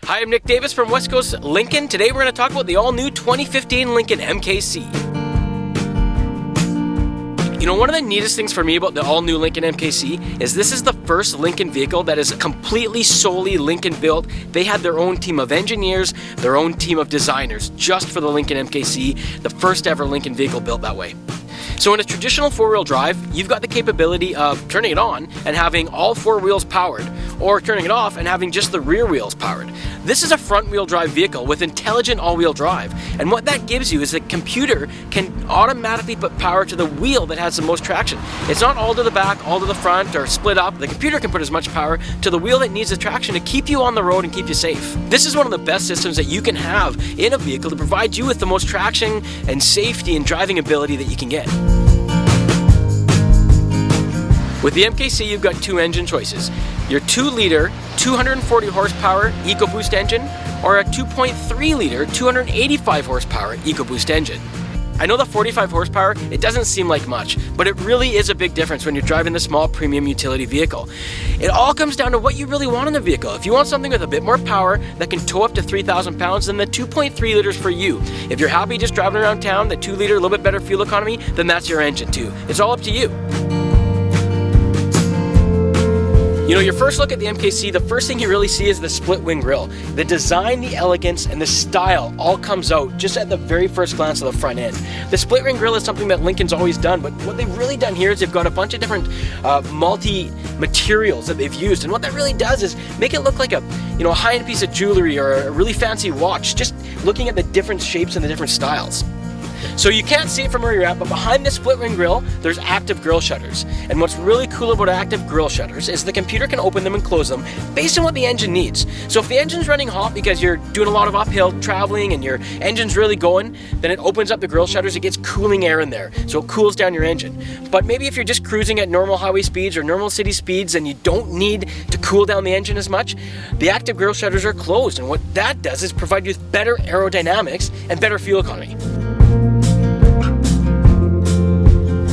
Hi, I'm Nick Davis from West Coast Lincoln. Today we're going to talk about the all-new 2015 Lincoln MKC. You know, one of the neatest things for me about the all-new Lincoln MKC is this is the first Lincoln vehicle that is completely solely Lincoln built. They had their own team of engineers, their own team of designers just for the Lincoln MKC, the first ever Lincoln vehicle built that way. So in a traditional four-wheel drive, you've got the capability of turning it on and having all four wheels powered, or turning it off and having just the rear wheels powered. This is a front-wheel drive vehicle with intelligent all-wheel drive, and what that gives you is the computer can automatically put power to the wheel that has the most traction. It's not all to the back, all to the front, or split up. The computer can put as much power to the wheel that needs the traction to keep you on the road and keep you safe. This is one of the best systems that you can have in a vehicle to provide you with the most traction and safety and driving ability that you can get. With the MKC, you've got two engine choices. Your 2-liter, 240 horsepower EcoBoost engine, or a 2.3-liter, 285 horsepower EcoBoost engine. I know the 45 horsepower, it doesn't seem like much, but it really is a big difference when you're driving the small premium utility vehicle. It all comes down to what you really want in a vehicle. If you want something with a bit more power that can tow up to 3,000 pounds, then the 2.3 liters for you. If you're happy just driving around town, the 2-liter, a little bit better fuel economy, then that's your engine too. It's all up to you. You know, your first look at the MKC, the first thing you really see is the split wing grille. The design, the elegance, and the style all comes out just at the very first glance of the front end. The split wing grille is something that Lincoln's always done, but what they've really done here is they've got a bunch of different multi-materials that they've used, and what that really does is make it look like a high-end piece of jewelry or a really fancy watch, just looking at the different shapes and the different styles. So you can't see it from where you're at, but behind this split wing grille, there's active grille shutters. And what's really cool about active grille shutters is the computer can open them and close them based on what the engine needs. So if the engine's running hot because you're doing a lot of uphill traveling and your engine's really going, then it opens up the grille shutters, it gets cooling air in there, so it cools down your engine. But maybe if you're just cruising at normal highway speeds or normal city speeds and you don't need to cool down the engine as much, the active grille shutters are closed, and what that does is provide you with better aerodynamics and better fuel economy.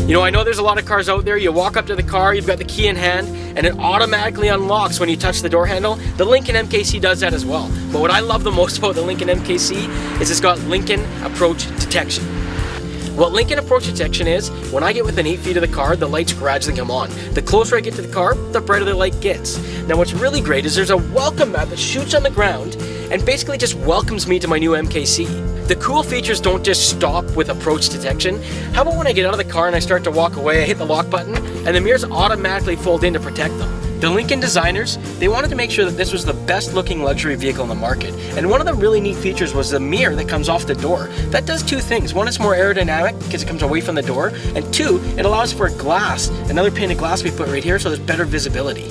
You know, I know there's a lot of cars out there, you walk up to the car, you've got the key in hand, and it automatically unlocks when you touch the door handle. The Lincoln MKC does that as well. But what I love the most about the Lincoln MKC is it's got Lincoln Approach Detection. What Lincoln Approach Detection is, when I get within 8 feet of the car, the lights gradually come on. The closer I get to the car, the brighter the light gets. Now what's really great is there's a welcome mat that shoots on the ground and basically just welcomes me to my new MKC. The cool features don't just stop with approach detection. How about when I get out of the car and I start to walk away, I hit the lock button, and the mirrors automatically fold in to protect them. The Lincoln designers, they wanted to make sure that this was the best looking luxury vehicle in the market. And one of the really neat features was the mirror that comes off the door. That does two things. One, it's more aerodynamic because it comes away from the door. And two, it allows for glass, another pane of glass we put right here, so there's better visibility.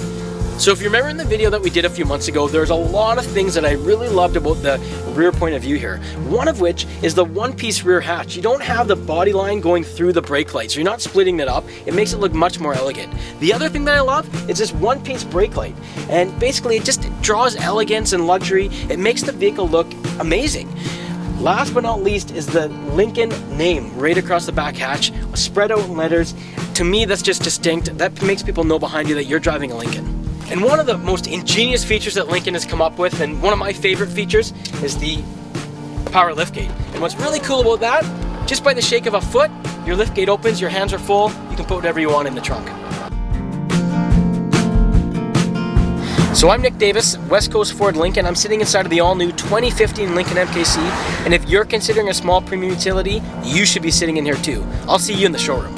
So if you remember in the video that we did a few months ago, there's a lot of things that I really loved about the rear point of view here. One of which is the one-piece rear hatch. You don't have the body line going through the brake lights. You're not splitting that up. It makes it look much more elegant. The other thing that I love is this one-piece brake light. And basically it just draws elegance and luxury. It makes the vehicle look amazing. Last but not least is the Lincoln name right across the back hatch, spread out in letters. To me, that's just distinct. That makes people know behind you that you're driving a Lincoln. And one of the most ingenious features that Lincoln has come up with, and one of my favorite features, is the power liftgate. And what's really cool about that, just by the shake of a foot, your liftgate opens, your hands are full, you can put whatever you want in the trunk. So I'm Nick Davis, West Coast Ford Lincoln. I'm sitting inside of the all-new 2015 Lincoln MKC, and if you're considering a small premium utility, you should be sitting in here too. I'll see you in the showroom.